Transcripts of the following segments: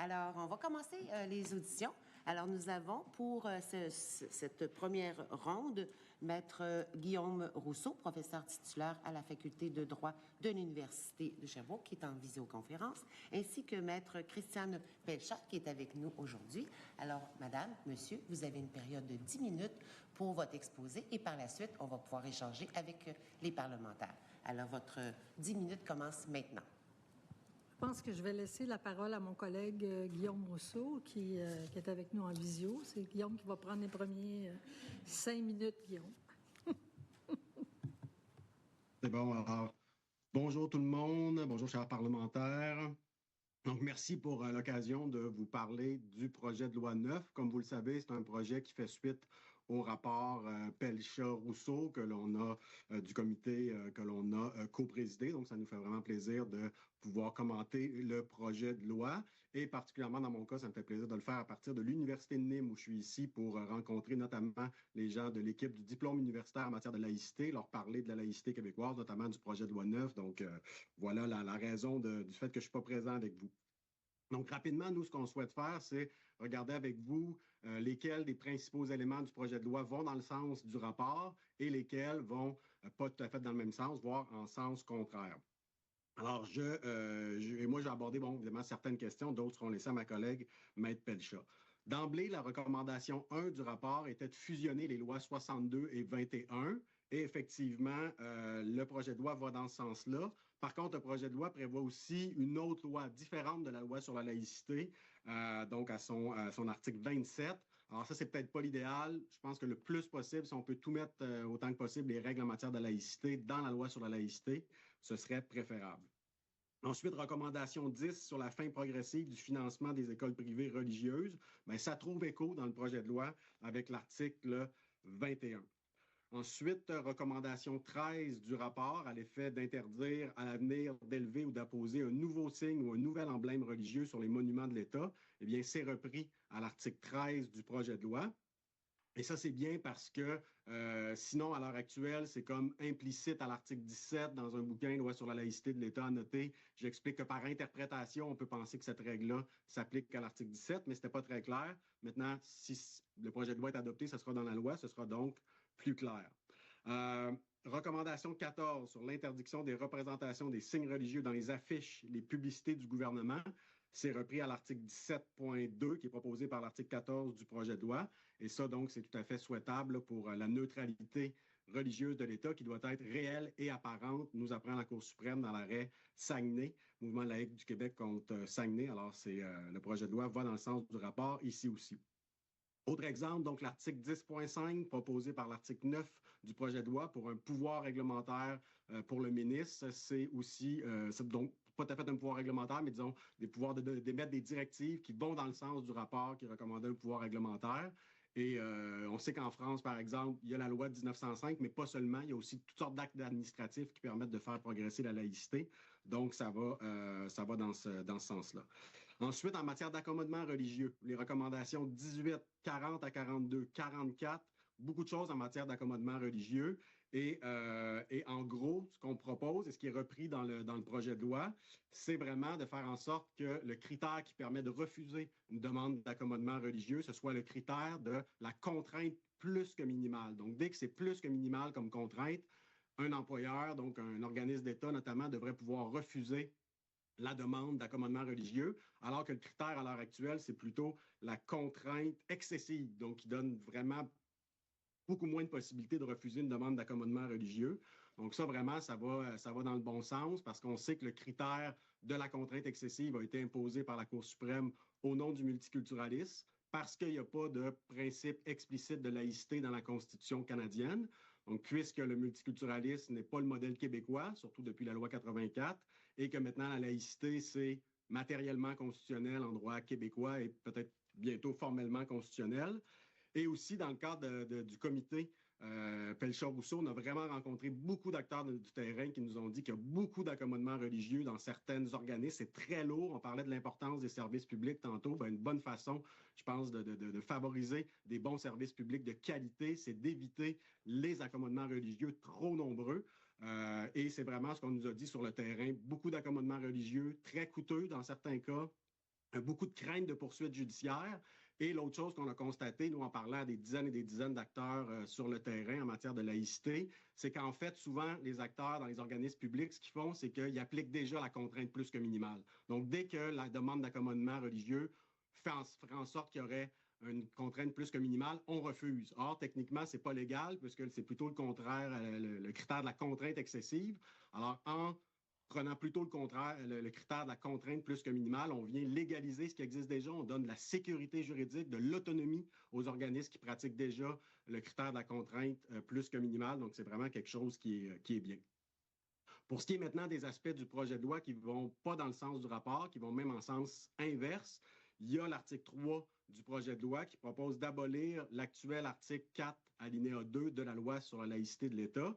Alors, on va commencer les auditions. Alors, nous avons pour cette première ronde Maître Guillaume Rousseau, professeur titulaire à la Faculté de droit de l'Université de Sherbrooke, qui est en visioconférence, ainsi que Maître Christiane Pelchat, qui est avec nous aujourd'hui. Alors, Madame, Monsieur, vous avez une période de 10 minutes pour votre exposé et par la suite, on va pouvoir échanger avec les parlementaires. Alors, votre 10 minutes commence maintenant. Je pense que je vais laisser la parole à mon collègue Guillaume Rousseau, qui est avec nous en visio. C'est Guillaume qui va prendre les premiers 5 minutes, Guillaume. C'est bon, alors, bonjour tout le monde, bonjour chers parlementaires. Donc, merci pour l'occasion de vous parler du projet de loi 9. Comme vous le savez, c'est un projet qui fait suite au rapport Pelchat-Rousseau que l'on a du comité que l'on a co-présidé. Donc, ça nous fait vraiment plaisir de pouvoir commenter le projet de loi. Et particulièrement dans mon cas, ça me fait plaisir de le faire à partir de l'Université de Nîmes où je suis ici pour rencontrer notamment les gens de l'équipe du diplôme universitaire en matière de laïcité, leur parler de la laïcité québécoise, notamment du projet de loi 9. Donc, voilà la raison du fait que je ne suis pas présent avec vous. Donc, rapidement, nous, ce qu'on souhaite faire, c'est regarder avec vous lesquels des principaux éléments du projet de loi vont dans le sens du rapport et lesquels vont pas tout à fait dans le même sens, voire en sens contraire. Alors, moi, j'ai abordé, bon, évidemment, certaines questions, d'autres seront laissées à ma collègue, Maître Pelchat. D'emblée, la recommandation 1 du rapport était de fusionner les lois 62 et 21. Et effectivement, le projet de loi va dans ce sens-là. Par contre, le projet de loi prévoit aussi une autre loi différente de la loi sur la laïcité, donc à son article 27. Alors ça, c'est peut-être pas l'idéal. Je pense que le plus possible, si on peut tout mettre autant que possible, les règles en matière de laïcité dans la loi sur la laïcité, ce serait préférable. Ensuite, recommandation 10 sur la fin progressive du financement des écoles privées religieuses. Bien, ça trouve écho dans le projet de loi avec l'article 21. Ensuite, recommandation 13 du rapport à l'effet d'interdire à l'avenir d'élever ou d'apposer un nouveau signe ou un nouvel emblème religieux sur les monuments de l'État. Eh bien, c'est repris à l'article 13 du projet de loi. Et ça, c'est bien parce que sinon, à l'heure actuelle, c'est comme implicite à l'article 17 dans un bouquin, loi sur la laïcité de l'État annoté. J'explique que par interprétation, on peut penser que cette règle-là s'applique à l'article 17, mais ce n'était pas très clair. Maintenant, si le projet de loi est adopté, ce sera dans la loi, ce sera donc plus clair. Recommandation 14 sur l'interdiction des représentations des signes religieux dans les affiches, les publicités du gouvernement. C'est repris à l'article 17.2 qui est proposé par l'article 14 du projet de loi. Et ça, donc, c'est tout à fait souhaitable pour la neutralité religieuse de l'État qui doit être réelle et apparente, nous apprend la Cour suprême dans l'arrêt Saguenay, Mouvement laïque du Québec contre Saguenay. Alors, le projet de loi va dans le sens du rapport ici aussi. Autre exemple, donc l'article 10.5 proposé par l'article 9 du projet de loi pour un pouvoir réglementaire pour le ministre, c'est aussi, donc pas tout à fait un pouvoir réglementaire, mais disons des pouvoirs d'émettre des directives qui vont dans le sens du rapport qui recommandait un pouvoir réglementaire. Et on sait qu'en France, par exemple, il y a la loi de 1905, mais pas seulement. Il y a aussi toutes sortes d'actes administratifs qui permettent de faire progresser la laïcité. Donc, ça va dans ce sens-là. Ensuite, en matière d'accommodement religieux, les recommandations 18, 40 à 42, 44, beaucoup de choses en matière d'accommodement religieux. Et en gros, ce qu'on propose et ce qui est repris dans le projet de loi, c'est vraiment de faire en sorte que le critère qui permet de refuser une demande d'accommodement religieux, ce soit le critère de la contrainte plus que minimale. Donc, dès que c'est plus que minimal comme contrainte, un employeur, donc un organisme d'État notamment, devrait pouvoir refuser la demande d'accommodement religieux, alors que le critère à l'heure actuelle, c'est plutôt la contrainte excessive, donc qui donne vraiment beaucoup moins de possibilités de refuser une demande d'accommodement religieux. Donc ça, vraiment, ça va dans le bon sens parce qu'on sait que le critère de la contrainte excessive a été imposé par la Cour suprême au nom du multiculturalisme parce qu'il n'y a pas de principe explicite de laïcité dans la Constitution canadienne. Donc, puisque le multiculturalisme n'est pas le modèle québécois, surtout depuis la loi 84, et que maintenant la laïcité, c'est matériellement constitutionnel en droit québécois et peut-être bientôt formellement constitutionnel, et aussi, dans le cadre du comité Pelchat-Rousseau, on a vraiment rencontré beaucoup d'acteurs du terrain qui nous ont dit qu'il y a beaucoup d'accommodements religieux dans certains organismes. C'est très lourd. On parlait de l'importance des services publics tantôt. Bien, une bonne façon, je pense, de favoriser des bons services publics de qualité, c'est d'éviter les accommodements religieux trop nombreux. Et c'est vraiment ce qu'on nous a dit sur le terrain. Beaucoup d'accommodements religieux, très coûteux dans certains cas, beaucoup de crainte de poursuites judiciaires. Et l'autre chose qu'on a constaté, nous, en parlant à des dizaines et des dizaines d'acteurs sur le terrain en matière de laïcité, c'est qu'en fait, souvent, les acteurs dans les organismes publics, ce qu'ils font, c'est qu'ils appliquent déjà la contrainte plus que minimale. Donc, dès que la demande d'accommodement religieux ferait en sorte qu'il y aurait une contrainte plus que minimale, on refuse. Or, techniquement, ce n'est pas légal, puisque c'est plutôt le contraire, le critère de la contrainte excessive. Alors, en prenant plutôt le contraire, le critère de la contrainte plus que minimale, on vient légaliser ce qui existe déjà, on donne de la sécurité juridique, de l'autonomie aux organismes qui pratiquent déjà le critère de la contrainte plus que minimale. Donc, c'est vraiment quelque chose qui est bien. Pour ce qui est maintenant des aspects du projet de loi qui ne vont pas dans le sens du rapport, qui vont même en sens inverse, il y a l'article 3 du projet de loi qui propose d'abolir l'actuel article 4, alinéa 2 de la loi sur la laïcité de l'État.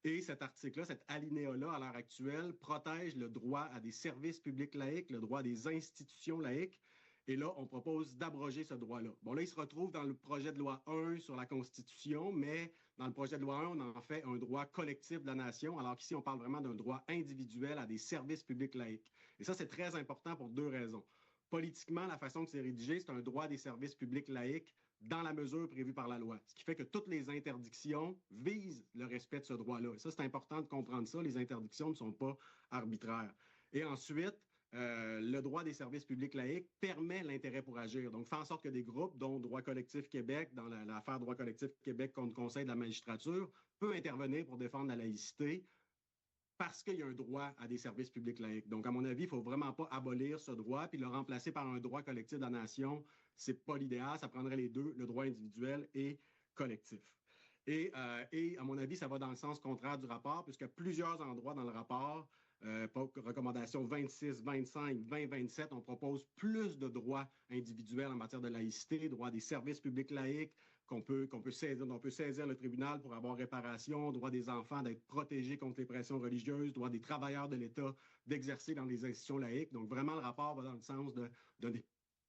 Et cet article-là, cet alinéa-là, à l'heure actuelle, protège le droit à des services publics laïques, le droit des institutions laïques. Et là, on propose d'abroger ce droit-là. Bon, là, il se retrouve dans le projet de loi 1 sur la Constitution, mais dans le projet de loi 1, on en fait un droit collectif de la nation, alors qu'ici, on parle vraiment d'un droit individuel à des services publics laïques. Et ça, c'est très important pour deux raisons. Politiquement, la façon que c'est rédigé, c'est un droit des services publics laïques dans la mesure prévue par la loi. Ce qui fait que toutes les interdictions visent le respect de ce droit-là. Et ça, c'est important de comprendre ça. Les interdictions ne sont pas arbitraires. Et ensuite, le droit des services publics laïques permet l'intérêt pour agir. Donc, fait en sorte que des groupes, dont Droit collectif Québec, dans l'affaire Droit collectif Québec contre le Conseil de la magistrature, peut intervenir pour défendre la laïcité parce qu'il y a un droit à des services publics laïques. Donc, à mon avis, il ne faut vraiment pas abolir ce droit puis le remplacer par un droit collectif de la nation. Ce n'est pas l'idéal. Ça prendrait les deux, le droit individuel et collectif. Et à mon avis, ça va dans le sens contraire du rapport, puisqu'à plusieurs endroits dans le rapport, recommandations 26, 25, 20, 27, on propose plus de droits individuels en matière de laïcité, droit des services publics laïques, qu'on peut saisir le tribunal pour avoir réparation, droit des enfants d'être protégés contre les pressions religieuses, droit des travailleurs de l'État d'exercer dans les institutions laïques. Donc, vraiment, le rapport va dans le sens de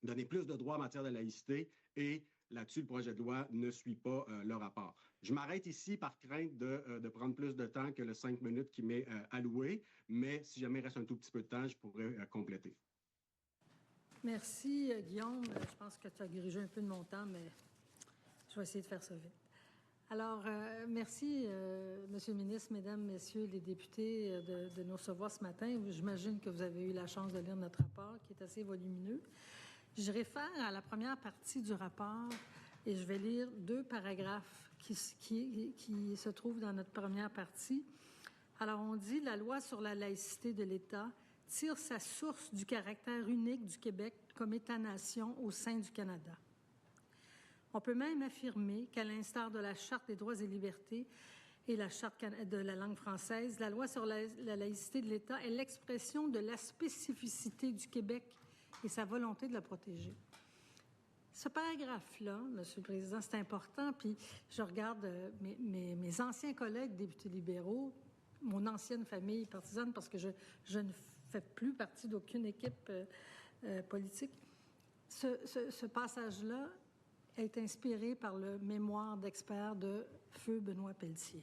donner plus de droits en matière de laïcité et là-dessus, le projet de loi ne suit pas le rapport. Je m'arrête ici par crainte de prendre plus de temps que le 5 minutes qui m'est alloué, mais si jamais il reste un tout petit peu de temps, je pourrais compléter. Merci, Guillaume. Je pense que tu as grigé un peu de mon temps, mais je vais essayer de faire ça vite. Alors, merci, Monsieur le ministre, Mesdames, Messieurs les députés, de nous recevoir ce matin. J'imagine que vous avez eu la chance de lire notre rapport, qui est assez volumineux. Je réfère à la première partie du rapport et je vais lire deux paragraphes qui se trouvent dans notre première partie. Alors, on dit « La loi sur la laïcité de l'État tire sa source du caractère unique du Québec comme État-nation au sein du Canada. On peut même affirmer qu'à l'instar de la Charte des droits et libertés et la Charte de la langue française, la loi sur la laïcité de l'État est l'expression de la spécificité du Québec et sa volonté de la protéger. » Ce paragraphe-là, Monsieur le Président, c'est important, puis je regarde mes anciens collègues députés libéraux, mon ancienne famille partisane, parce que je ne fais plus partie d'aucune équipe politique. Ce passage-là est inspiré par le mémoire d'expert de feu Benoît Pelletier.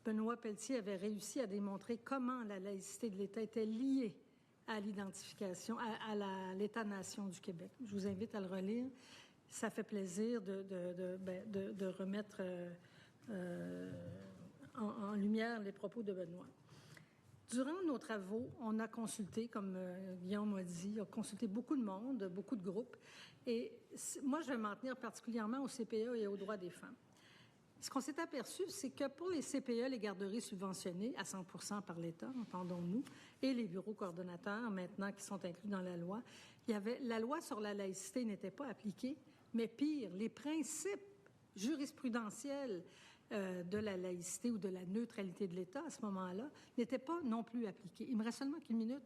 Benoît Pelletier avait réussi à démontrer comment la laïcité de l'État était liée à l'identification, à l'État-nation du Québec. Je vous invite à le relire. Ça fait plaisir de remettre en lumière les propos de Benoît. Durant nos travaux, on a consulté, comme Guillaume a dit, on a consulté beaucoup de monde, beaucoup de groupes. Et moi, je vais m'en tenir particulièrement au CPE et aux droits des femmes. Ce qu'on s'est aperçu, c'est que pour les CPE, les garderies subventionnées à 100% par l'État, entendons-nous, et les bureaux coordonnateurs, maintenant, qui sont inclus dans la loi, la loi sur la laïcité n'était pas appliquée, mais pire, les principes jurisprudentiels de la laïcité ou de la neutralité de l'État à ce moment-là n'étaient pas non plus appliqués. Il me reste seulement qu'une minute.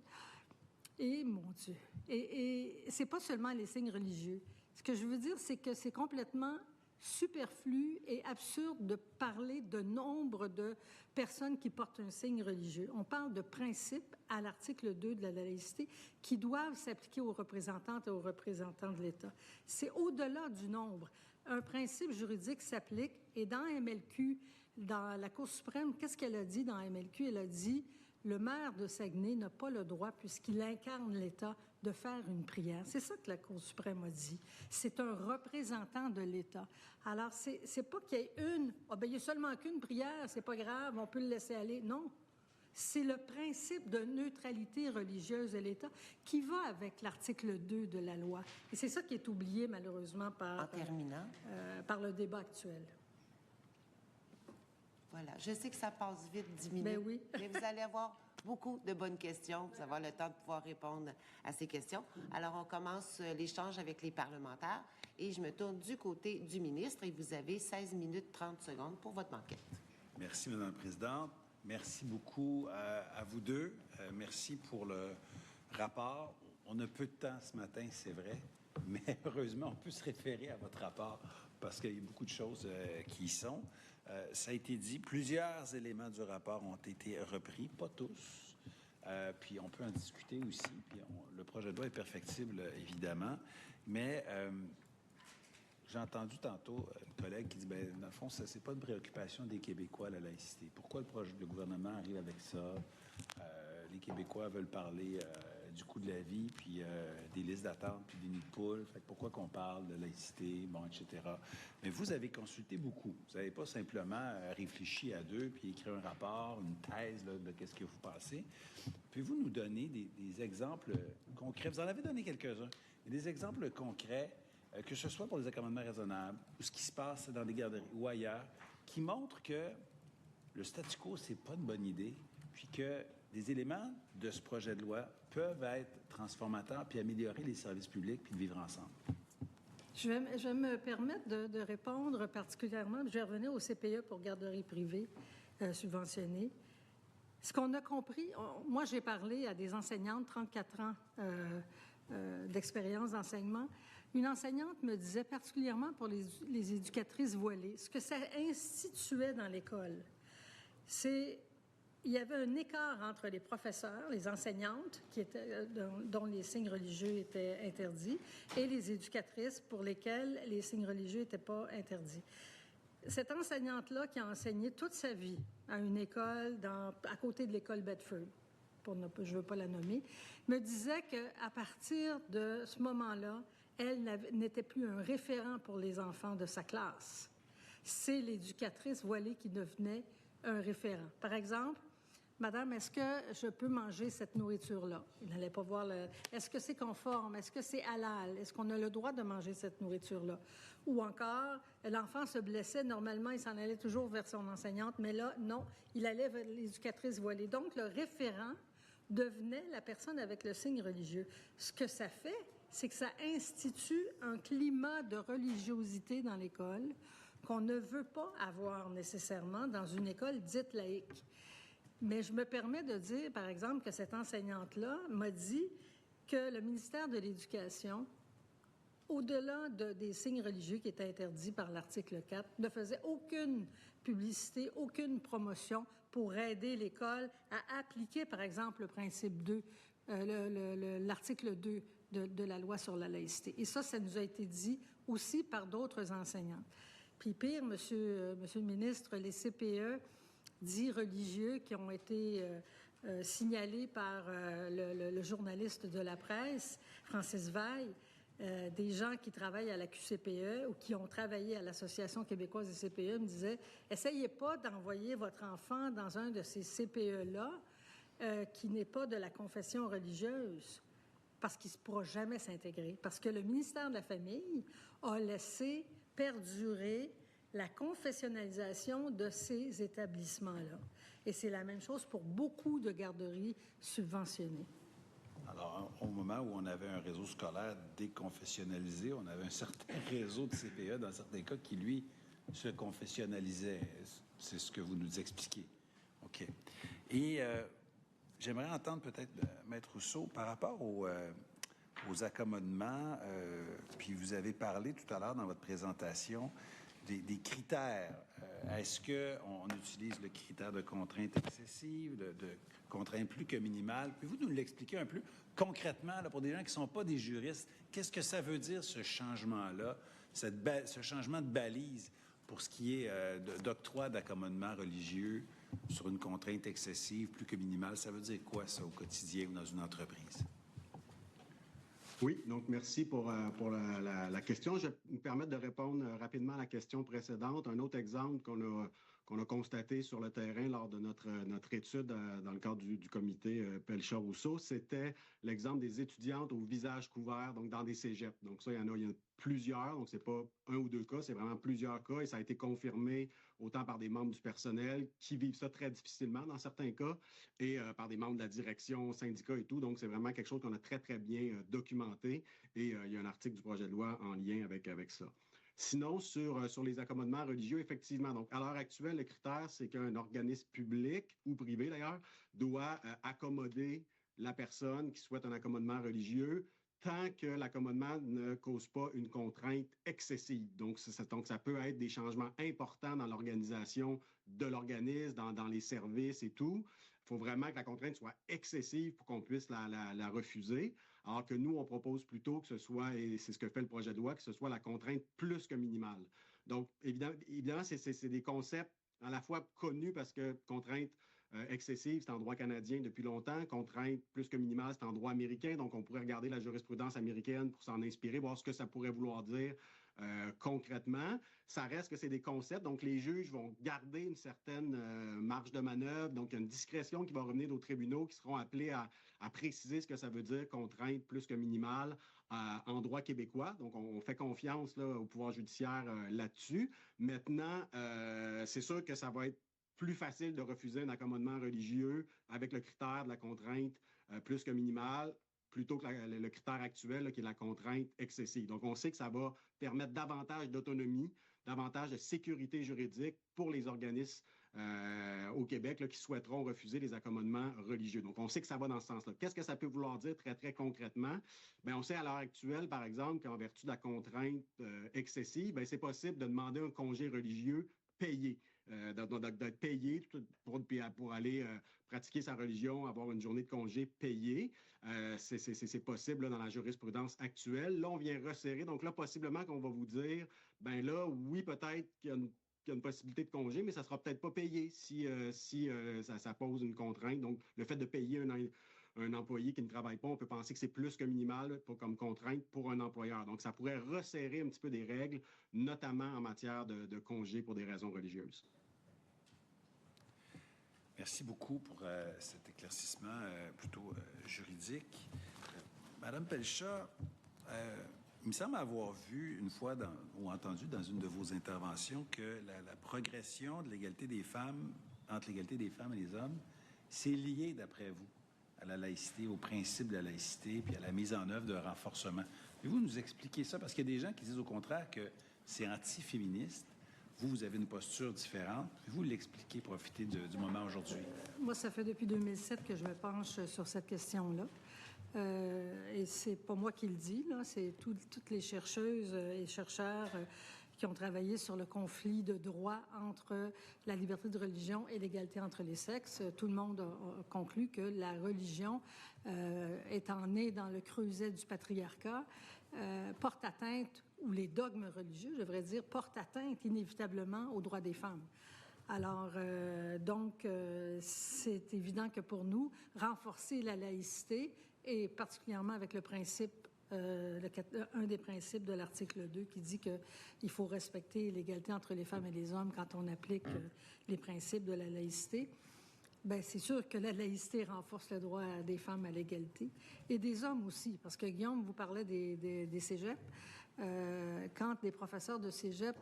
Et, mon Dieu, et c'est pas seulement les signes religieux. Ce que je veux dire, c'est que c'est complètement superflu et absurde de parler de nombre de personnes qui portent un signe religieux. On parle de principes à l'article 2 de la laïcité qui doivent s'appliquer aux représentantes et aux représentants de l'État. C'est au-delà du nombre. Un principe juridique s'applique et dans MLQ, dans la Cour suprême, qu'est-ce qu'elle a dit dans MLQ? Elle a dit le maire de Saguenay n'a pas le droit, puisqu'il incarne l'État, de faire une prière. C'est ça que la Cour suprême a dit. C'est un représentant de l'État. Alors, c'est pas qu'il y ait il y a seulement qu'une prière, c'est pas grave, on peut le laisser aller. Non. C'est le principe de neutralité religieuse de l'État qui va avec l'article 2 de la loi. Et c'est ça qui est oublié, malheureusement, par le débat actuel. Voilà. Je sais que ça passe vite, 10 minutes. Ben oui. Mais vous allez avoir beaucoup de bonnes questions. Vous allez avoir le temps de pouvoir répondre à ces questions. Alors, on commence l'échange avec les parlementaires. Et je me tourne du côté du ministre. Et vous avez 16 minutes 30 secondes pour votre enquête. Merci, Mme la Présidente. Merci beaucoup à vous deux. Merci pour le rapport. On a peu de temps ce matin, c'est vrai. Mais heureusement, on peut se référer à votre rapport parce qu'il y a beaucoup de choses qui y sont. Ça a été dit, plusieurs éléments du rapport ont été repris, pas tous. Puis on peut en discuter aussi. Puis le projet de loi est perfectible, évidemment. Mais j'ai entendu tantôt une collègue qui dit, bien, dans le fond, ça, c'est pas une préoccupation des Québécois, la laïcité. Pourquoi le gouvernement arrive avec ça? Les Québécois veulent parler du coût de la vie, puis des listes d'attente, puis des nids de poules. Fait que pourquoi qu'on parle de laïcité, bon, etc. Mais vous avez consulté beaucoup. Vous n'avez pas simplement réfléchi à deux, puis écrit un rapport, une thèse là, de qu'est-ce que vous pensez. Pouvez-vous nous donner des exemples concrets? Vous en avez donné quelques-uns. Des exemples concrets, que ce soit pour les accommodements raisonnables, ou ce qui se passe dans des garderies ou ailleurs, qui montrent que le statu quo, c'est pas une bonne idée, puis que des éléments de ce projet de loi peuvent être transformateurs puis améliorer les services publics puis de vivre ensemble. Je vais me permettre de répondre particulièrement. Je vais revenir au CPE pour garderies privées subventionnées. Ce qu'on a compris, moi j'ai parlé à des enseignantes, 34 ans d'expérience d'enseignement. Une enseignante me disait, particulièrement pour les éducatrices voilées, ce que ça instituait dans l'école, c'est il y avait un écart entre les professeurs, les enseignantes, dont les signes religieux étaient interdits, et les éducatrices pour lesquelles les signes religieux n'étaient pas interdits. Cette enseignante-là, qui a enseigné toute sa vie à une école à côté de l'école Bedford, je ne veux pas la nommer, me disait qu'à partir de ce moment-là, elle n'était plus un référent pour les enfants de sa classe. C'est l'éducatrice voilée qui devenait un référent. Par exemple, Madame, est-ce que je peux manger cette nourriture-là? Il n'allait pas voir est-ce que c'est conforme? Est-ce que c'est halal? Est-ce qu'on a le droit de manger cette nourriture-là? Ou encore, l'enfant se blessait, normalement, il s'en allait toujours vers son enseignante, mais là, non, il allait vers l'éducatrice voilée. Donc, le référent devenait la personne avec le signe religieux. Ce que ça fait, c'est que ça institue un climat de religiosité dans l'école qu'on ne veut pas avoir nécessairement dans une école dite laïque. Mais je me permets de dire, par exemple, que cette enseignante-là m'a dit que le ministère de l'Éducation, au-delà des signes religieux qui étaient interdits par l'article 4, ne faisait aucune publicité, aucune promotion pour aider l'école à appliquer, par exemple, le principe 2, l'article 2 de la loi sur la laïcité. Et ça nous a été dit aussi par d'autres enseignants. Puis pire, monsieur le ministre, les CPE dits religieux qui ont été signalés par le journaliste de la presse, Francis Veil, des gens qui travaillent à la QCPE ou qui ont travaillé à l'Association québécoise des CPE me disaient « Essayez pas d'envoyer votre enfant dans un de ces CPE-là qui n'est pas de la confession religieuse parce qu'il ne pourra jamais s'intégrer. » Parce que le ministère de la Famille a laissé perdurer la confessionnalisation de ces établissements-là. Et c'est la même chose pour beaucoup de garderies subventionnées. Alors, au moment où on avait un réseau scolaire déconfessionnalisé, on avait un certain réseau de CPE, dans certains cas, qui, lui, se confessionnalisait. C'est ce que vous nous expliquez. OK. Et j'aimerais entendre peut-être Maître Rousseau par rapport aux accommodements. Puis vous avez parlé tout à l'heure dans votre présentation des critères. Est-ce qu'on utilise le critère de contrainte excessive, de contrainte plus que minimale? Pouvez-vous nous l'expliquer un peu concrètement, là, pour des gens qui ne sont pas des juristes? Qu'est-ce que ça veut dire, ce changement-là, ce changement de balise pour ce qui est d'octroi d'accommodements religieux sur une contrainte excessive plus que minimale. Ça veut dire quoi, ça, au quotidien ou dans une entreprise? Oui, donc merci pour la question. Je vais me permettre de répondre rapidement à la question précédente. Un autre exemple qu'on a constaté sur le terrain lors de notre étude dans le cadre du comité Pelcha-Rousseau, c'était l'exemple des étudiantes au visage couvert, donc dans des cégeps. Donc ça, il y en a plusieurs, donc c'est pas un ou deux cas, c'est vraiment plusieurs cas et ça a été confirmé autant par des membres du personnel qui vivent ça très difficilement dans certains cas et par des membres de la direction, syndicats et tout. Donc c'est vraiment quelque chose qu'on a très, très bien documenté et il y a un article du projet de loi en lien avec ça. Sinon, sur les accommodements religieux, effectivement, donc à l'heure actuelle, le critère, c'est qu'un organisme public ou privé d'ailleurs doit accommoder la personne qui souhaite un accommodement religieux tant que l'accommodement ne cause pas une contrainte excessive. Donc, ça peut être des changements importants dans l'organisation de l'organisme, dans les services et tout. Il faut vraiment que la contrainte soit excessive pour qu'on puisse la refuser. Alors que nous, on propose plutôt que ce soit, et c'est ce que fait le projet de loi, que ce soit la contrainte plus que minimale. Donc, évidemment, c'est des concepts à la fois connus parce que contrainte excessive, c'est en droit canadien depuis longtemps. Contrainte plus que minimale, c'est en droit américain. Donc, on pourrait regarder la jurisprudence américaine pour s'en inspirer, voir ce que ça pourrait vouloir dire concrètement. Ça reste que c'est des concepts. Donc, les juges vont garder une certaine marge de manœuvre. Donc, il y a une discrétion qui va revenir aux tribunaux qui seront appelés à préciser ce que ça veut dire contrainte plus que minimale en droit québécois. Donc, on fait confiance là, au pouvoir judiciaire là-dessus. Maintenant, c'est sûr que ça va être plus facile de refuser un accommodement religieux avec le critère de la contrainte plus que minimale plutôt que le critère actuel là, qui est la contrainte excessive. Donc, on sait que ça va permettre davantage d'autonomie, davantage de sécurité juridique pour les organismes au Québec là, qui souhaiteront refuser les accommodements religieux. Donc, on sait que ça va dans ce sens-là. Qu'est-ce que ça peut vouloir dire très, très concrètement? Bien, on sait à l'heure actuelle, par exemple, qu'en vertu de la contrainte excessive, bien, c'est possible de demander un congé religieux payé. D'être payé pour aller pratiquer sa religion, avoir une journée de congé payée. C'est possible là, dans la jurisprudence actuelle. Là, on vient resserrer. Donc là, possiblement qu'on va vous dire, ben là, oui, peut-être qu'il y a une possibilité de congé, mais ça ne sera peut-être pas payé si ça pose une contrainte. Donc, le fait de payer un employé qui ne travaille pas, on peut penser que c'est plus que minimal comme contrainte pour un employeur. Donc, ça pourrait resserrer un petit peu des règles, notamment en matière de congés pour des raisons religieuses. Merci beaucoup pour cet éclaircissement plutôt juridique. Madame Pelcha, il me semble avoir vu une fois ou entendu dans une de vos interventions que la progression de l'égalité des femmes, entre l'égalité des femmes et des hommes, c'est lié, d'après vous, à la laïcité, au principe de la laïcité, puis à la mise en œuvre de renforcement. Pouvez-vous nous expliquer ça? Parce qu'il y a des gens qui disent au contraire que c'est anti-féministe. Vous avez une posture différente. Pouvez-vous l'expliquer, profiter du moment aujourd'hui? Moi, ça fait depuis 2007 que je me penche sur cette question-là. Et c'est pas moi qui le dis, là, c'est toutes les chercheuses et chercheurs qui ont travaillé sur le conflit de droit entre la liberté de religion et l'égalité entre les sexes. Tout le monde a conclu que la religion, étant née dans le creuset du patriarcat, porte atteinte, ou les dogmes religieux, je devrais dire, portent atteinte inévitablement aux droits des femmes. Alors, c'est évident que pour nous, renforcer la laïcité, et particulièrement avec le principe, un des principes de l'article 2 qui dit qu'il faut respecter l'égalité entre les femmes et les hommes quand on applique les principes de la laïcité, bien, c'est sûr que la laïcité renforce le droit des femmes à l'égalité et des hommes aussi, parce que Guillaume vous parlait des cégeps. Quand des professeurs de cégep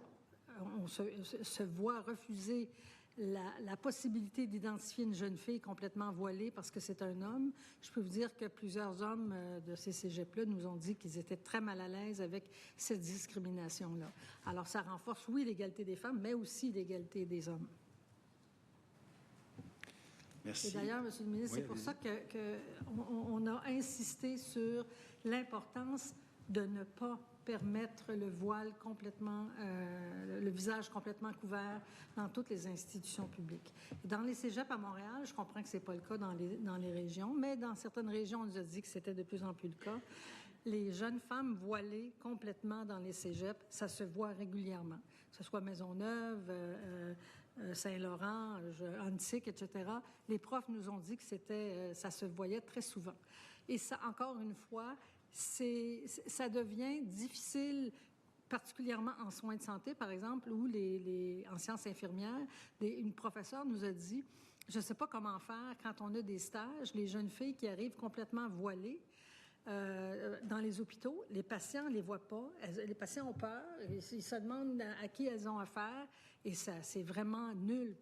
se voient refuser la possibilité d'identifier une jeune fille complètement voilée parce que c'est un homme, je peux vous dire que plusieurs hommes de ces cégeps-là nous ont dit qu'ils étaient très mal à l'aise avec cette discrimination-là. Alors, ça renforce, oui, l'égalité des femmes, mais aussi l'égalité des hommes. Merci. Et d'ailleurs, Monsieur le ministre, oui, c'est pour ça qu'on a insisté sur l'importance de ne pas permettre le voile complètement, le visage complètement couvert dans toutes les institutions publiques. Dans les cégeps à Montréal, je comprends que ce n'est pas le cas dans les régions, mais dans certaines régions, on nous a dit que c'était de plus en plus le cas. Les jeunes femmes voilées complètement dans les cégeps, ça se voit régulièrement, que ce soit Maisonneuve, Saint-Laurent, Antique, etc., les profs nous ont dit que ça se voyait très souvent. Et ça, encore une fois, ça devient difficile, particulièrement en soins de santé, par exemple, ou en sciences infirmières. Une professeure nous a dit, je ne sais pas comment faire quand on a des stages, les jeunes filles qui arrivent complètement voilées, dans les hôpitaux, les patients ne les voient pas. Les patients ont peur. Ils se demandent à qui elles ont affaire. Et ça, c'est vraiment nul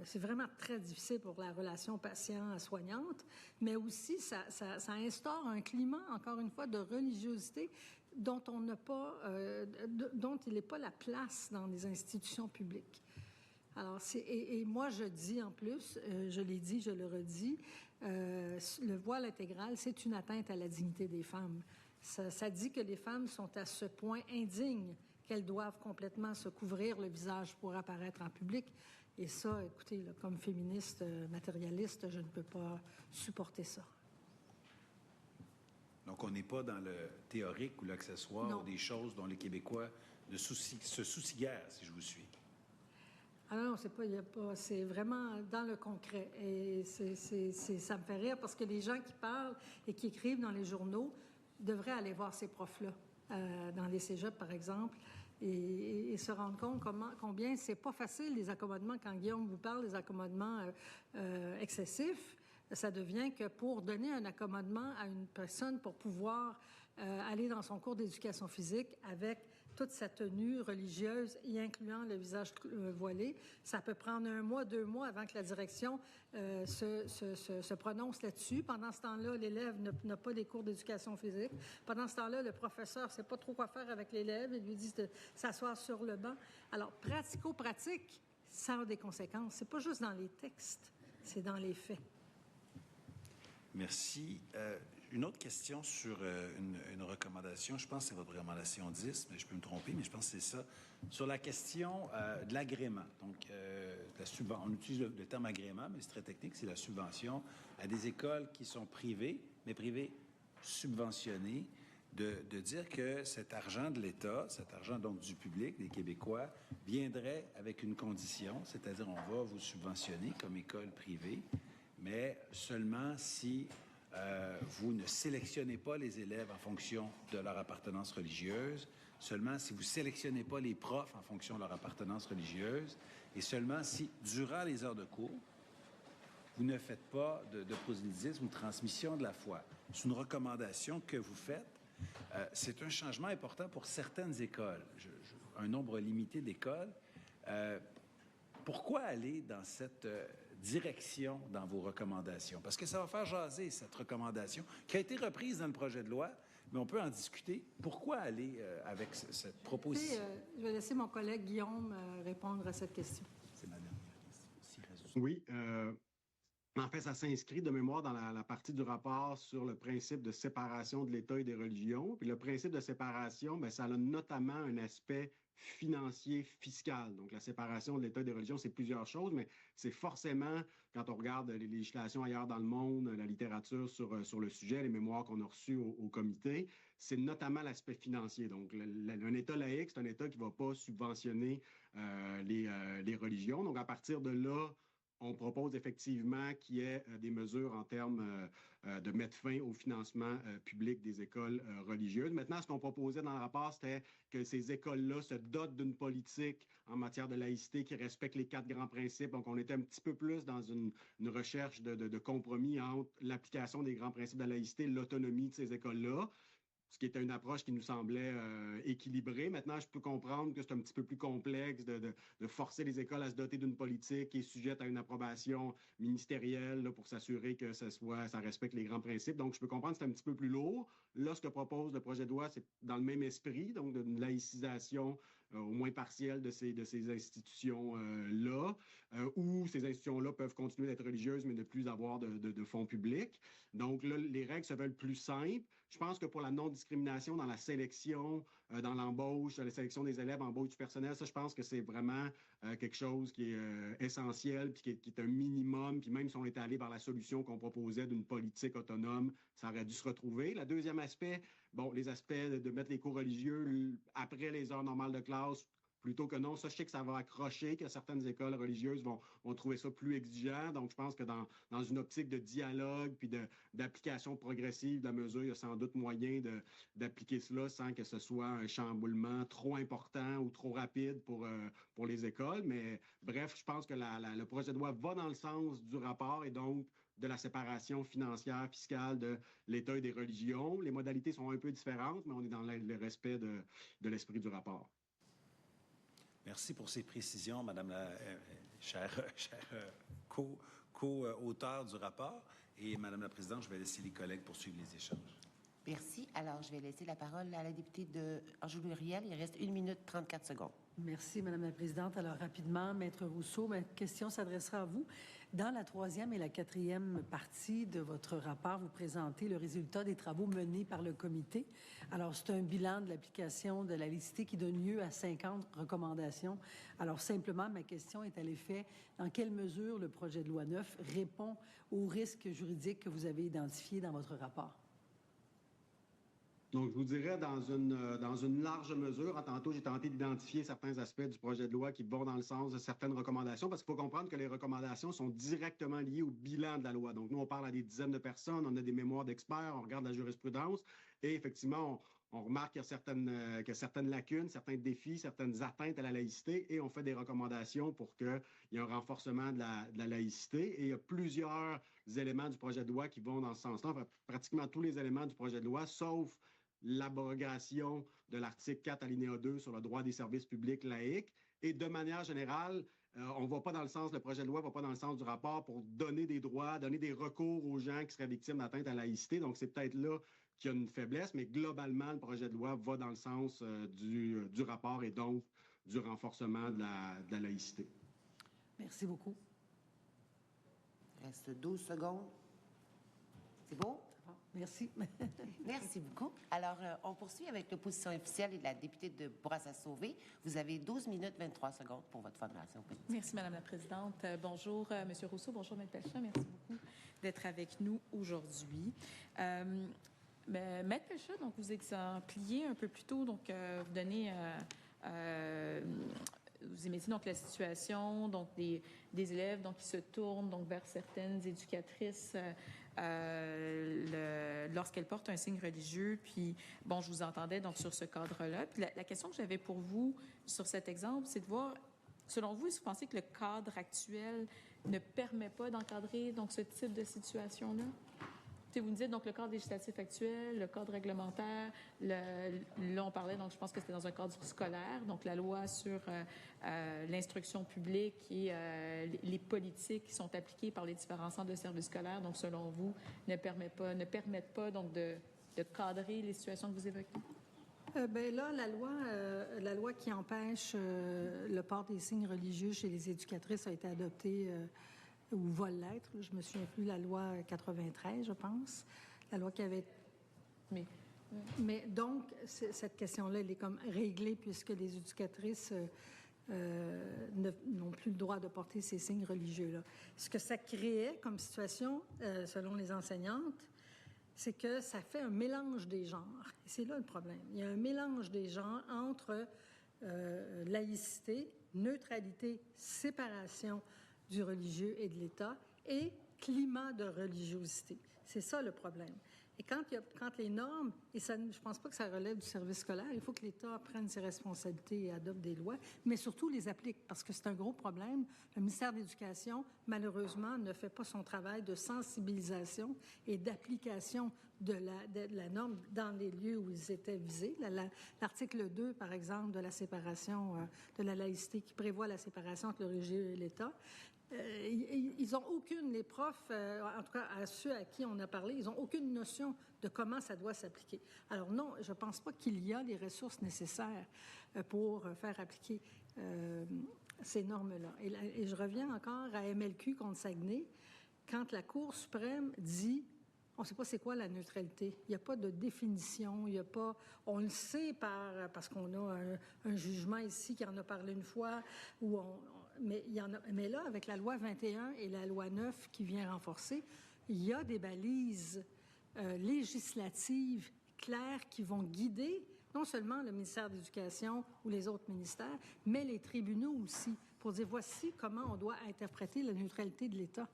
c'est vraiment très difficile pour la relation patient-soignante. Mais aussi, ça instaure un climat, encore une fois, de religiosité dont on n'a pas, dont il n'est pas la place dans les institutions publiques. Alors, et moi, je dis en plus, je l'ai dit, je le redis, le voile intégral, c'est une atteinte à la dignité des femmes. Ça dit que les femmes sont à ce point indignes qu'elles doivent complètement se couvrir le visage pour apparaître en public. Et ça, écoutez, là, comme féministe matérialiste, je ne peux pas supporter ça. Donc, on n'est pas dans le théorique ou l'accessoire ou des choses dont les Québécois se soucient guère, si je vous suis. Ah non, c'est vraiment dans le concret. Et ça me fait rire parce que les gens qui parlent et qui écrivent dans les journaux devraient aller voir ces profs-là, dans les cégeps, par exemple, et se rendre compte combien c'est pas facile, les accommodements. Quand Guillaume vous parle des accommodements excessifs, ça devient que pour donner un accommodement à une personne pour pouvoir aller dans son cours d'éducation physique avec toute sa tenue religieuse, y incluant le visage voilé, ça peut prendre 1 mois, 2 mois avant que la direction se prononce là-dessus. Pendant ce temps-là, l'élève n'a pas des cours d'éducation physique. Pendant ce temps-là, le professeur ne sait pas trop quoi faire avec l'élève. Il lui dit de s'asseoir sur le banc. Alors, pratico-pratique, ça a des conséquences. C'est pas juste dans les textes, c'est dans les faits. Merci. Une autre question sur une recommandation. Je pense que c'est votre recommandation 10, mais je peux me tromper, mais je pense que c'est ça. Sur la question de l'agrément. Donc, on utilise le terme agrément, mais c'est très technique, c'est la subvention à des écoles qui sont privées, mais privées subventionnées, de dire que cet argent de l'État, cet argent donc du public, des Québécois, viendrait avec une condition, c'est-à-dire on va vous subventionner comme école privée, mais seulement si vous ne sélectionnez pas les élèves en fonction de leur appartenance religieuse, seulement si vous ne sélectionnez pas les profs en fonction de leur appartenance religieuse, et seulement si, durant les heures de cours, vous ne faites pas de prosélytisme ou de transmission de la foi. C'est une recommandation que vous faites. C'est un changement important pour certaines écoles, un nombre limité d'écoles. Pourquoi aller dans cette direction dans vos recommandations? Parce que ça va faire jaser, cette recommandation, qui a été reprise dans le projet de loi, mais on peut en discuter. Pourquoi aller avec cette proposition? Je vais laisser mon collègue Guillaume répondre à cette question. C'est ma dernière question. Oui. En fait, ça s'inscrit de mémoire dans la partie du rapport sur le principe de séparation de l'État et des religions. Puis le principe de séparation, bien, ça a notamment un aspect financier, fiscal. Donc, la séparation de l'État et des religions, c'est plusieurs choses, mais c'est forcément, quand on regarde les législations ailleurs dans le monde, la littérature sur le sujet, les mémoires qu'on a reçues au comité, c'est notamment l'aspect financier. Donc, un État laïque, c'est un État qui ne va pas subventionner les religions. Donc, à partir de là, on propose effectivement qu'il y ait des mesures en termes de mettre fin au financement public des écoles religieuses. Maintenant, ce qu'on proposait dans le rapport, c'était que ces écoles-là se dotent d'une politique en matière de laïcité qui respecte les 4 grands principes. Donc, on était un petit peu plus dans une recherche de compromis entre l'application des grands principes de la laïcité et l'autonomie de ces écoles-là, ce qui était une approche qui nous semblait équilibrée. Maintenant, je peux comprendre que c'est un petit peu plus complexe de forcer les écoles à se doter d'une politique qui est sujette à une approbation ministérielle là, pour s'assurer que ça respecte les grands principes. Donc, je peux comprendre que c'est un petit peu plus lourd. Là, ce que propose le projet de loi, c'est dans le même esprit, donc d'une laïcisation au moins partielle de ces institutions-là, où ces institutions-là peuvent continuer d'être religieuses, mais ne plus avoir de fonds publics. Donc, là, les règles se veulent plus simples. Je pense que pour la non-discrimination dans la sélection, dans l'embauche, la sélection des élèves, embauche du personnel, ça, je pense que c'est vraiment quelque chose qui est essentiel, puis qui est un minimum. Puis même si on était allé vers la solution qu'on proposait d'une politique autonome, ça aurait dû se retrouver. Le deuxième aspect, bon, les aspects de mettre les cours religieux après les heures normales de classe, plutôt que non. Ça, je sais que ça va accrocher, que certaines écoles religieuses vont trouver ça plus exigeant. Donc, je pense que dans une optique de dialogue puis d'application progressive de la mesure, il y a sans doute moyen d'appliquer cela sans que ce soit un chamboulement trop important ou trop rapide pour les écoles. Mais bref, je pense que le projet de loi va dans le sens du rapport et donc de la séparation financière, fiscale de l'État et des religions. Les modalités sont un peu différentes, mais on est dans le respect de l'esprit du rapport. Merci pour ces précisions, Madame la chère co-auteure du rapport. Et Madame la Présidente, je vais laisser les collègues poursuivre les échanges. Merci. Alors, je vais laisser la parole à la députée de Anjou-Luriel. Il reste 1 minute 34 secondes. Merci, Madame la Présidente. Alors, rapidement, Maître Rousseau, ma question s'adressera à vous. Dans la 3e et la 4e partie de votre rapport, vous présentez le résultat des travaux menés par le comité. Alors, c'est un bilan de l'application de la laïcité qui donne lieu à 50 recommandations. Alors, simplement, ma question est à l'effet, dans quelle mesure le projet de loi 9 répond aux risques juridiques que vous avez identifiés dans votre rapport? Donc, je vous dirais dans une large mesure, tantôt j'ai tenté d'identifier certains aspects du projet de loi qui vont dans le sens de certaines recommandations, parce qu'il faut comprendre que les recommandations sont directement liées au bilan de la loi. Donc, nous, on parle à des dizaines de personnes, on a des mémoires d'experts, on regarde la jurisprudence, et effectivement, on remarque qu'il y a certaines lacunes, certains défis, certaines atteintes à la laïcité, et on fait des recommandations pour qu'il y ait un renforcement de la laïcité. Et il y a plusieurs éléments du projet de loi qui vont dans ce sens-là. Enfin, pratiquement tous les éléments du projet de loi, sauf l'abrogation de l'article 4 alinéa 2 sur le droit des services publics laïques. Et de manière générale, on ne va pas dans le sens, le projet de loi ne va pas dans le sens du rapport pour donner des droits, donner des recours aux gens qui seraient victimes d'atteinte à la laïcité. Donc, c'est peut-être là qu'il y a une faiblesse, mais globalement, le projet de loi va dans le sens du rapport et donc du renforcement de la laïcité. Merci beaucoup. Il reste 12 secondes. C'est bon? Merci. Merci beaucoup. Alors, on poursuit avec l'opposition officielle et la députée de Bourassa-Sauvé. Vous avez 12 minutes 23 secondes pour votre formation politique. Merci, Madame la Présidente. Bonjour, Monsieur Rousseau. Bonjour, Maître Pelchat. Merci beaucoup d'être avec nous aujourd'hui. Maître Pelchat, donc, vous exempliez un peu plus tôt, donc, vous donnez... vous émettez donc la situation donc des élèves donc, qui se tournent donc, vers certaines éducatrices lorsqu'elles portent un signe religieux. Puis, bon, je vous entendais donc sur ce cadre-là. Puis la question que j'avais pour vous sur cet exemple, c'est de voir, selon vous, est-ce que vous pensez que le cadre actuel ne permet pas d'encadrer donc ce type de situation-là? Vous me dites, donc, le cadre législatif actuel, le cadre réglementaire, là, on parlait, donc, je pense que c'était dans un cadre scolaire, donc la loi sur l'instruction publique et les politiques qui sont appliquées par les différents centres de services scolaires, donc, selon vous, ne permettent pas, donc, de cadrer les situations que vous évoquez? Bien là, la loi qui empêche le port des signes religieux chez les éducatrices a été adoptée ou va l'être. Je me souviens plus, la loi 93, je pense. La loi qui avait... Mais donc, cette question-là, elle est comme réglée puisque les éducatrices n'ont plus le droit de porter ces signes religieux-là. Ce que ça créait comme situation, selon les enseignantes, c'est que ça fait un mélange des genres. Et c'est là le problème. Il y a un mélange des genres entre laïcité, neutralité, séparation du religieux et de l'État et climat de religiosité. C'est ça le problème. Et quand les normes, et ça, je ne pense pas que ça relève du service scolaire, il faut que l'État prenne ses responsabilités et adopte des lois, mais surtout les applique, parce que c'est un gros problème. Le ministère de l'Éducation, malheureusement, ne fait pas son travail de sensibilisation et d'application de la norme dans les lieux où ils étaient visés. L'article 2, par exemple, de la séparation de la laïcité, qui prévoit la séparation entre le religieux et l'État, ils n'ont aucune, les profs, en tout cas à ceux à qui on a parlé, ils n'ont aucune notion de comment ça doit s'appliquer. Alors non, je ne pense pas qu'il y a les ressources nécessaires pour faire appliquer ces normes-là. Et je reviens encore à MLQ contre Saguenay, quand la Cour suprême dit on ne sait pas c'est quoi la neutralité. Il n'y a pas de définition, il n'y a pas... On le sait parce qu'on a un jugement ici qui en a parlé une fois, où mais là, avec la loi 21 et la loi 9 qui vient renforcer, il y a des balises législatives claires qui vont guider. non seulement le ministère de l'Éducation ou les autres ministères, mais les tribunaux aussi, pour dire voici comment on doit interpréter la neutralité de l'État.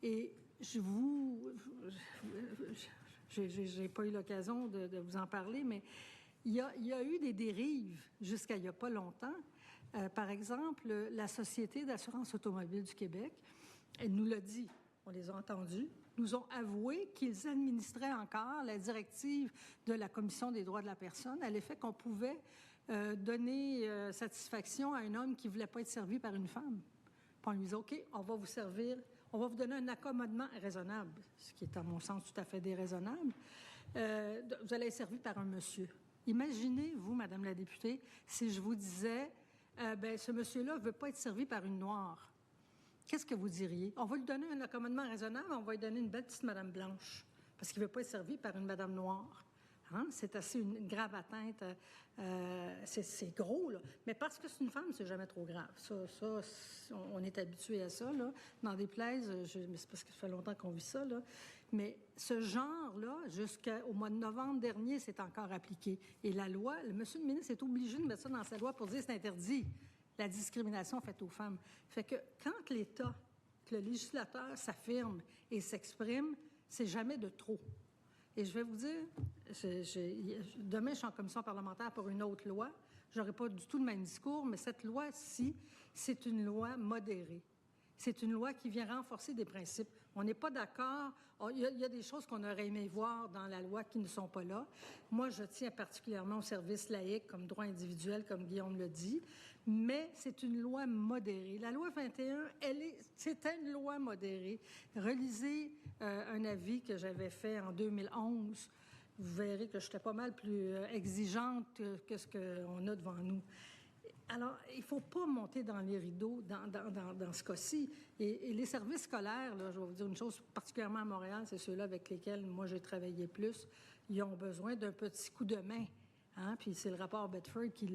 Et j'ai pas eu l'occasion de vous en parler, mais il y a eu des dérives jusqu'à il n'y a pas longtemps. Par exemple, la Société d'assurance automobile du Québec, elle nous l'a dit, on les a entendus, nous ont avoué qu'ils administraient encore la directive de la Commission des droits de la personne à l'effet qu'on pouvait donner satisfaction à un homme qui ne voulait pas être servi par une femme. Puis on lui dit, OK, on va vous donner un accommodement raisonnable, ce qui est à mon sens tout à fait déraisonnable. Vous allez être servi par un monsieur. Imaginez, vous, Madame la députée, si je vous disais, ce monsieur-là ne veut pas être servi par une noire. Qu'est-ce que vous diriez? On va lui donner un accommodement raisonnable, on va lui donner une belle petite Madame blanche, parce qu'il ne veut pas être servi par une Madame noire. Hein? C'est assez une grave atteinte. C'est gros, là. Mais parce que c'est une femme, c'est jamais trop grave. Ça, on est habitué à ça, là. N'en déplaise, mais c'est parce que ça fait longtemps qu'on vit ça, là. Mais ce genre-là, jusqu'au mois de novembre dernier, c'est encore appliqué. Et la loi, monsieur le ministre est obligé de mettre ça dans sa loi pour dire que c'est interdit, la discrimination faite aux femmes. Fait que quand l'État, que le législateur s'affirme et s'exprime, c'est jamais de trop. Et je vais vous dire, demain, je suis en commission parlementaire pour une autre loi. Je n'aurai pas du tout le même discours, mais cette loi-ci, c'est une loi modérée. C'est une loi qui vient renforcer des principes. On n'est pas d'accord. Il y a des choses qu'on aurait aimé voir dans la loi qui ne sont pas là. Moi, je tiens particulièrement au service laïque comme droit individuel, comme Guillaume le dit, mais c'est une loi modérée. La loi 21, c'est une loi modérée. Relisez un avis que j'avais fait en 2011. Vous verrez que j'étais pas mal plus exigeante que ce qu'on a devant nous. Alors, il ne faut pas monter dans les rideaux dans ce cas-ci. Et les services scolaires, là, je vais vous dire une chose, particulièrement à Montréal, c'est ceux-là avec lesquels moi j'ai travaillé plus, ils ont besoin d'un petit coup de main. Hein? Puis c'est le rapport Bedford qui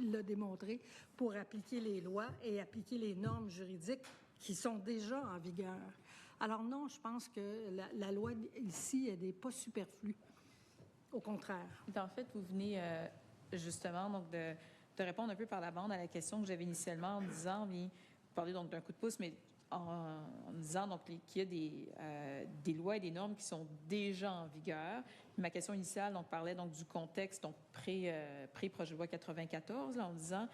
l'a démontré pour appliquer les lois et appliquer les normes juridiques qui sont déjà en vigueur. Alors non, je pense que la loi ici, elle n'est pas superflue. Au contraire. En fait, vous venez justement donc de répondre un peu par la bande à la question que j'avais initialement en disant, vous parlez donc d'un coup de pouce, mais en disant donc qu'il y a des lois et des normes qui sont déjà en vigueur. Ma question initiale donc parlait donc du contexte donc pré-projet de loi 94, là, en disant,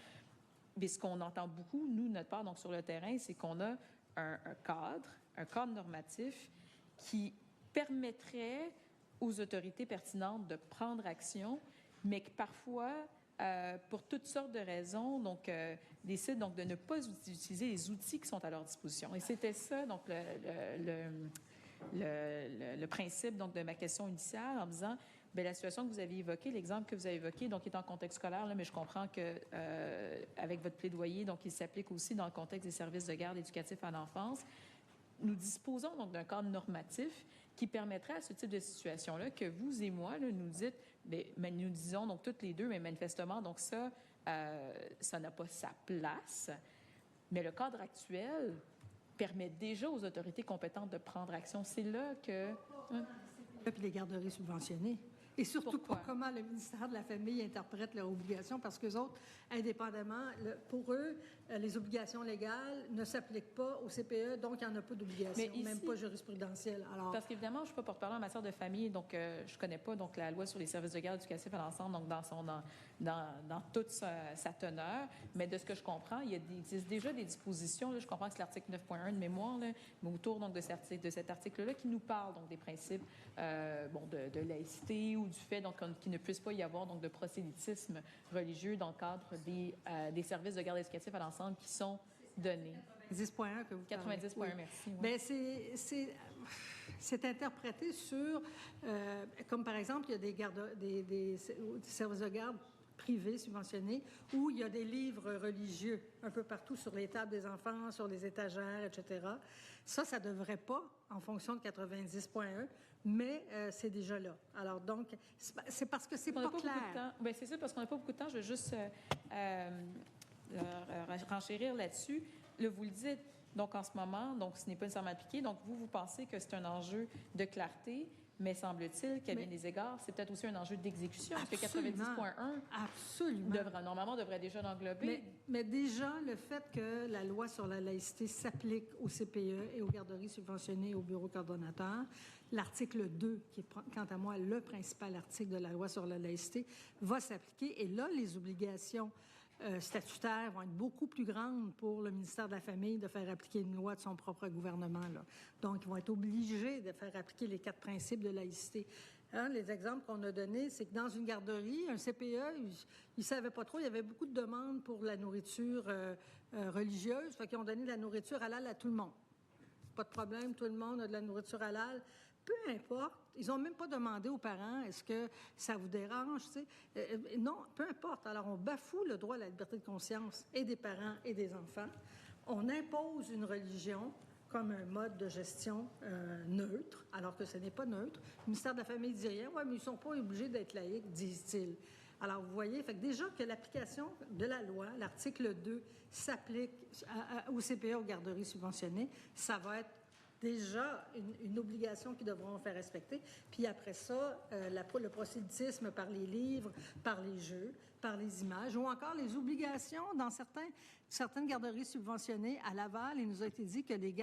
mais ce qu'on entend beaucoup, nous, de notre part, donc sur le terrain, c'est qu'on a un cadre normatif qui permettrait aux autorités pertinentes de prendre action, mais que parfois, pour toutes sortes de raisons, donc décident donc de ne pas utiliser les outils qui sont à leur disposition. Et c'était ça, donc le principe donc de ma question initiale, en disant, bien, la situation que vous avez évoquée, l'exemple que vous avez évoqué, donc est en contexte scolaire, là, mais je comprends que avec votre plaidoyer, donc il s'applique aussi dans le contexte des services de garde éducatifs à l'enfance. Nous disposons donc d'un cadre normatif qui permettrait à ce type de situation-là que vous et moi, là, nous dites, mais nous disons donc toutes les deux, mais manifestement, donc ça n'a pas sa place. Mais le cadre actuel permet déjà aux autorités compétentes de prendre action. C'est là que... Et puis les garderies subventionnées. Et surtout Pourquoi? pas comment le ministère de la Famille interprète leurs obligations, parce qu'eux autres, indépendamment, pour eux, les obligations légales ne s'appliquent pas au CPE, donc il n'y en a pas d'obligation, même pas jurisprudentielle. Alors, parce qu'évidemment, je ne suis pas porte-parole en matière de famille, donc je ne connais pas donc, la loi sur les services de garde éducatifs à l'ensemble, donc dans toute sa teneur, mais de ce que je comprends, il existe déjà des dispositions, là, je comprends que c'est l'article 9.1 de mémoire, là, mais autour donc, de cet article-là qui nous parle donc, des principes de laïcité ou du fait donc, qu'il ne puisse pas y avoir donc, de prosélytisme religieux dans le cadre des services de garde éducatifs à l'ensemble qui sont donnés. 10.1 que vous parlez. 90.1, oui. merci. Oui. Bien, c'est interprété sur, comme par exemple, il y a des services de garde privés subventionnés où il y a des livres religieux un peu partout sur les tables des enfants, sur les étagères, etc. Ça ne devrait pas en fonction de 90.1, mais c'est déjà là. Alors donc, c'est parce que c'est pas clair. Bien, c'est ça, parce qu'on n'a pas beaucoup de temps. Je vais juste renchérir là-dessus. Là, vous le dites, donc en ce moment, donc ce n'est pas nécessairement appliqué. Donc, vous pensez que c'est un enjeu de clarté, Mais semble-t-il qu'à bien des égards, c'est peut-être aussi un enjeu d'exécution. Parce que Absolument. 90.1 Absolument. normalement devrait déjà l'englober. Mais déjà, le fait que la loi sur la laïcité s'applique au CPE et aux garderies subventionnées et au bureau coordonnateur, l'article 2, qui est, quant à moi, le principal article de la loi sur la laïcité, va s'appliquer. Et là, les obligations statutaires vont être beaucoup plus grandes pour le ministère de la Famille de faire appliquer une loi de son propre gouvernement, là. Donc, ils vont être obligés de faire appliquer les 4 principes de laïcité. Hein, les exemples qu'on a donnés, c'est que dans une garderie, un CPE, ils ne savaient pas trop, il y avait beaucoup de demandes pour la nourriture religieuse, fait qu'ils ont donné de la nourriture halal à tout le monde. Pas de problème, tout le monde a de la nourriture halal. Peu importe, ils n'ont même pas demandé aux parents, est-ce que ça vous dérange, tu sais? Non, peu importe. Alors, on bafoue le droit à la liberté de conscience et des parents et des enfants. On impose une religion comme un mode de gestion neutre, alors que ce n'est pas neutre. Le ministère de la Famille ne dit rien. Oui, mais ils ne sont pas obligés d'être laïcs, disent-ils. Alors, vous voyez, fait que déjà que l'application de la loi, l'article 2, s'applique au CPE, aux garderies subventionnées, ça va être déjà une obligation qu'ils devront faire respecter. Puis après ça, le prosélytisme par les livres, par les jeux, par les images, ou encore les obligations dans certaines garderies subventionnées. À Laval, il nous a été dit que les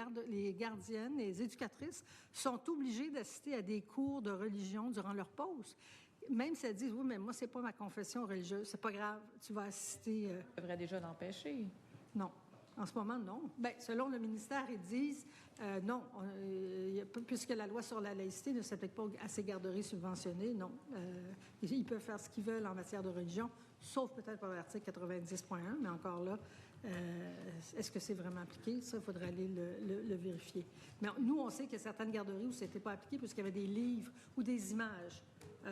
gardiennes, les éducatrices sont obligées d'assister à des cours de religion durant leur pause. Même si elles disent, oui, mais moi, c'est pas ma confession religieuse, c'est pas grave, tu vas assister. Ça devrait déjà l'empêcher. Non. En ce moment, non. Bien, selon le ministère, ils disent non, puisque la loi sur la laïcité ne s'applique pas à ces garderies subventionnées, non. Ils peuvent faire ce qu'ils veulent en matière de religion, sauf peut-être par l'article 90.1, mais encore là, est-ce que c'est vraiment appliqué? Ça, il faudrait aller le vérifier. Mais nous, on sait qu'il y a certaines garderies où ce n'était pas appliqué puisqu'il y avait des livres ou des images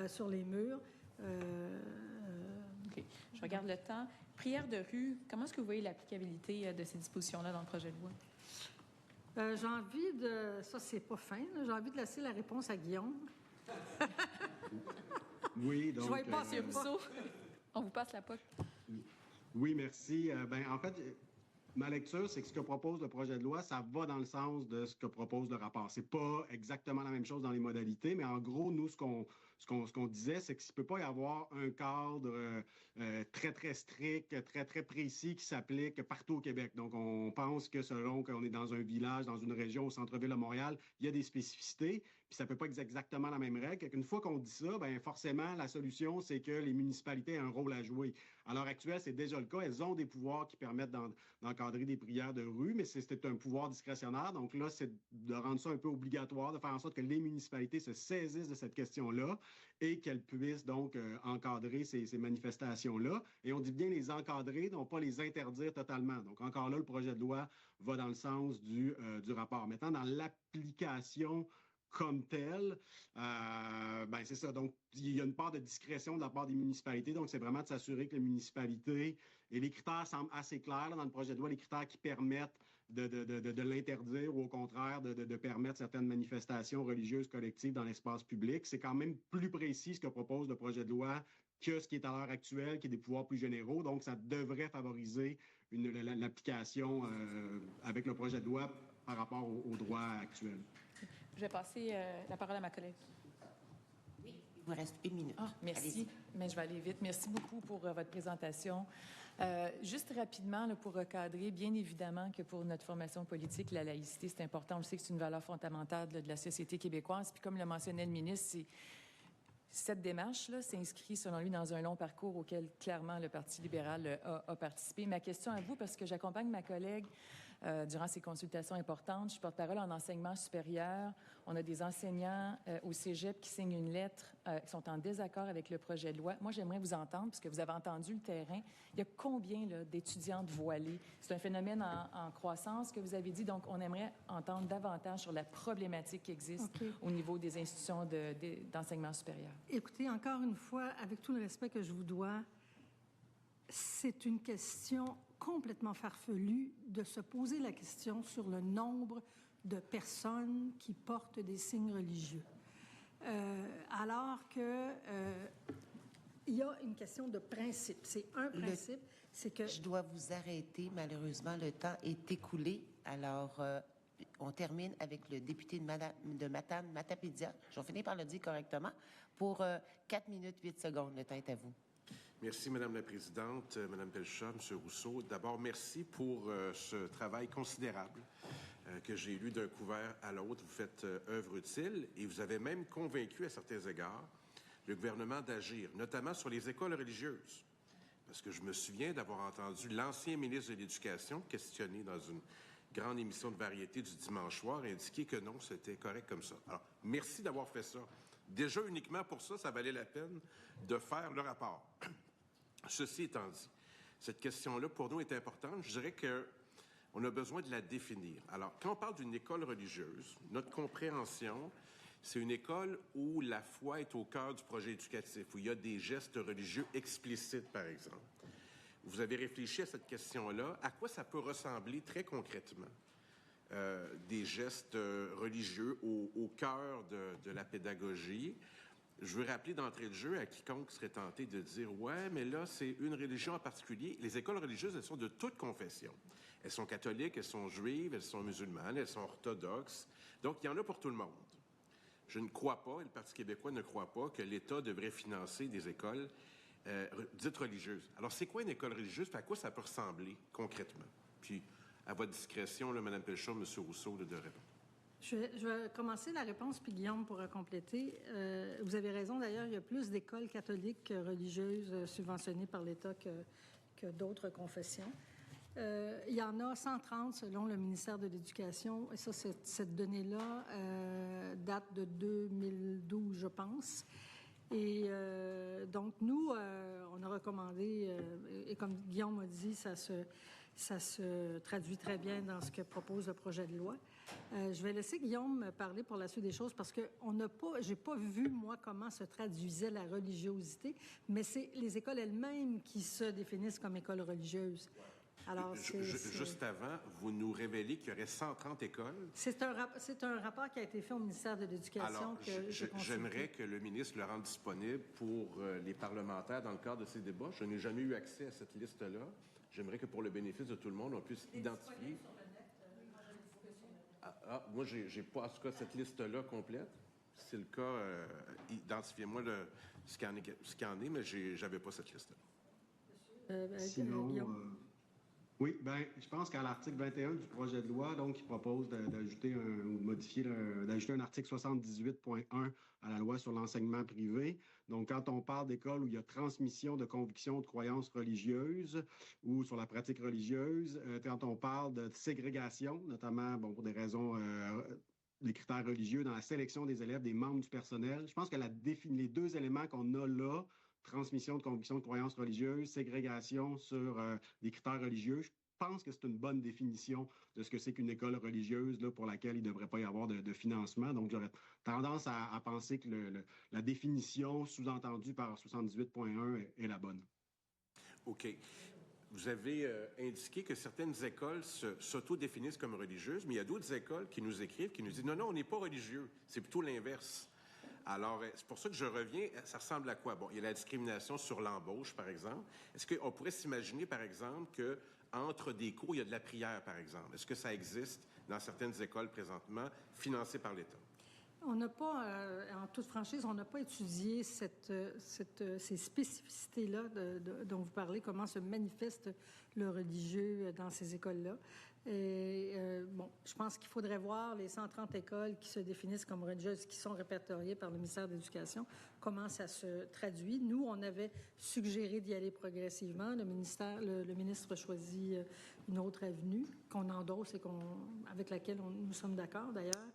sur les murs. OK. Je regarde le temps. Prière de rue, comment est-ce que vous voyez l'applicabilité de ces dispositions-là dans le projet de loi? J'ai envie de... Ça, c'est pas fin. J'ai envie de laisser la réponse à Guillaume. Oui, donc... Je vais y passer Rousseau, on vous passe la POC. Oui, merci. En fait, ma lecture, c'est que ce que propose le projet de loi, ça va dans le sens de ce que propose le rapport. C'est pas exactement la même chose dans les modalités, mais en gros, nous, ce qu'on disait, c'est qu'il ne peut pas y avoir un cadre très, très strict, très, très précis qui s'applique partout au Québec. Donc, on pense que selon qu'on est dans un village, dans une région, au centre-ville de Montréal, il y a des spécificités, puis ça ne peut pas être exactement la même règle. Une fois qu'on dit ça, bien, forcément, la solution, c'est que les municipalités aient un rôle à jouer. À l'heure actuelle, c'est déjà le cas. Elles ont des pouvoirs qui permettent d'encadrer des prières de rue, mais c'est un pouvoir discrétionnaire. Donc là, c'est de rendre ça un peu obligatoire, de faire en sorte que les municipalités se saisissent de cette question-là et qu'elles puissent donc encadrer ces manifestations-là. Et on dit bien les encadrer, non pas les interdire totalement. Donc encore là, le projet de loi va dans le sens du rapport. Maintenant, dans l'application comme telle, ben c'est ça. Donc, il y a une part de discrétion de la part des municipalités. Donc, c'est vraiment de s'assurer que les municipalités, et les critères semblent assez clairs là, dans le projet de loi, les critères qui permettent de l'interdire ou au contraire de permettre certaines manifestations religieuses collectives dans l'espace public. C'est quand même plus précis ce que propose le projet de loi que ce qui est à l'heure actuelle, qui est des pouvoirs plus généraux. Donc, ça devrait favoriser l'application avec le projet de loi par rapport au droit actuel. Je vais passer la parole à ma collègue. Oui, il vous reste 1 minute. Merci, mais je vais aller vite. Merci beaucoup pour votre présentation. Juste rapidement, là, pour recadrer, bien évidemment que pour notre formation politique, la laïcité, c'est important. On sait que c'est une valeur fondamentale de la société québécoise. Puis comme le mentionnait le ministre, cette démarche-là s'inscrit, selon lui, dans un long parcours auquel, clairement, le Parti libéral a participé. Ma question à vous, parce que j'accompagne ma collègue durant ces consultations importantes. Je suis porte-parole en enseignement supérieur. On a des enseignants au cégep qui signent une lettre, qui sont en désaccord avec le projet de loi. Moi, j'aimerais vous entendre, puisque vous avez entendu le terrain. Il y a combien d'étudiantes voilées? C'est un phénomène en croissance que vous avez dit, donc on aimerait entendre davantage sur la problématique qui existe au niveau des institutions d'enseignement supérieur. Écoutez, encore une fois, avec tout le respect que je vous dois, c'est une question complètement farfelu de se poser la question sur le nombre de personnes qui portent des signes religieux. Alors que il y a une question de principe. C'est un principe, c'est que... Je dois vous arrêter. Malheureusement, le temps est écoulé. Alors, on termine avec le député de Matapédia. Je vais finir par le dire correctement. Pour 4 minutes, 8 secondes. Le temps est à vous. Merci, Madame la Présidente, Madame Pelchat, Monsieur Rousseau. D'abord, merci pour ce travail considérable que j'ai lu d'un couvert à l'autre. Vous faites œuvre utile et vous avez même convaincu à certains égards le gouvernement d'agir, notamment sur les écoles religieuses. Parce que je me souviens d'avoir entendu l'ancien ministre de l'Éducation questionner dans une grande émission de variété du dimanche soir et indiquer que non, c'était correct comme ça. Alors, merci d'avoir fait ça. Déjà, uniquement pour ça, ça valait la peine de faire le rapport. Ceci étant dit, cette question-là, pour nous, est importante. Je dirais qu'on a besoin de la définir. Alors, quand on parle d'une école religieuse, notre compréhension, c'est une école où la foi est au cœur du projet éducatif, où il y a des gestes religieux explicites, par exemple. Vous avez réfléchi à cette question-là. À quoi ça peut ressembler très concrètement? Des gestes religieux au cœur de la pédagogie. Je veux rappeler d'entrée de jeu à quiconque serait tenté de dire « Ouais, mais là, c'est une religion en particulier. » Les écoles religieuses, elles sont de toute confession. Elles sont catholiques, elles sont juives, elles sont musulmanes, elles sont orthodoxes. Donc, il y en a pour tout le monde. Je ne crois pas, et le Parti québécois ne croit pas, que l'État devrait financer des écoles dites religieuses. Alors, c'est quoi une école religieuse? À quoi ça peut ressembler concrètement? Puis, à votre discrétion, là, Mme Pelchat, M. Rousseau, de répondre. Je vais commencer la réponse, puis Guillaume pourra compléter. Vous avez raison, d'ailleurs, il y a plus d'écoles catholiques religieuses subventionnées par l'État que d'autres confessions. Il y en a 130 selon le ministère de l'Éducation, et ça, cette donnée-là date de 2012, je pense. Et donc, nous, on a recommandé, et comme Guillaume a dit, ça se traduit très bien dans ce que propose le projet de loi. Je vais laisser Guillaume parler pour la suite des choses parce que j'ai pas vu, moi, comment se traduisait la religiosité, mais c'est les écoles elles-mêmes qui se définissent comme écoles religieuses. Alors, juste avant, vous nous révélez qu'il y aurait 130 écoles. C'est un rapport qui a été fait au ministère de l'Éducation. Alors, j'aimerais que le ministre le rende disponible pour les parlementaires dans le cadre de ces débats. Je n'ai jamais eu accès à cette liste-là. J'aimerais que pour le bénéfice de tout le monde, on puisse identifier. Moi, j'ai pas, en tout cas, cette liste-là complète. Si c'est le cas, identifiez-moi ce qu'il y en est, mais j'avais pas cette lista-là. Sinon, oui, bien, je pense qu'à l'article 21 du projet de loi, donc, il propose d'ajouter d'ajouter un article 78.1 à la loi sur l'enseignement privé. Donc, quand on parle d'écoles où il y a transmission de convictions, de croyances religieuses ou sur la pratique religieuse, quand on parle de ségrégation, notamment pour des raisons, des critères religieux dans la sélection des élèves, des membres du personnel, je pense que les deux éléments qu'on a là, transmission de convictions, de croyances religieuses, ségrégation sur des critères religieux, je pense que c'est une bonne définition de ce que c'est qu'une école religieuse là, pour laquelle il ne devrait pas y avoir de financement. Donc, j'aurais tendance à penser que la définition sous-entendue par 78.1 est la bonne. OK. Vous avez indiqué que certaines écoles s'auto-définissent comme religieuses, mais il y a d'autres écoles qui nous écrivent, qui nous disent « Non, on n'est pas religieux. C'est plutôt l'inverse. » Alors, c'est pour ça que je reviens. Ça ressemble à quoi? Bon, il y a la discrimination sur l'embauche, par exemple. Est-ce qu'on pourrait s'imaginer, par exemple, qu'entre des cours, il y a de la prière, par exemple? Est-ce que ça existe dans certaines écoles présentement, financées par l'État? On n'a pas, en toute franchise, on n'a pas étudié ces spécificités-là dont vous parlez, comment se manifeste le religieux dans ces écoles-là. Et, je pense qu'il faudrait voir les 130 écoles qui se définissent comme religieuses, qui sont répertoriées par le ministère de l'Éducation, comment ça se traduit. Nous, on avait suggéré d'y aller progressivement. Le ministre choisit une autre avenue qu'on endosse et avec laquelle nous sommes d'accord, d'ailleurs.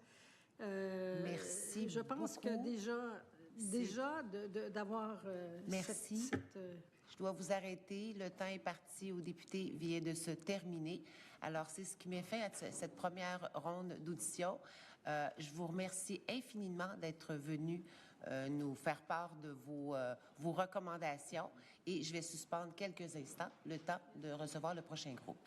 Merci. Je pense beaucoup. que déjà d'avoir Merci. Je dois vous arrêter. Le temps est parti au député, vient de se terminer. Alors, c'est ce qui met fin à cette première ronde d'audition. Je vous remercie infiniment d'être venu nous faire part de vos recommandations et je vais suspendre quelques instants le temps de recevoir le prochain groupe.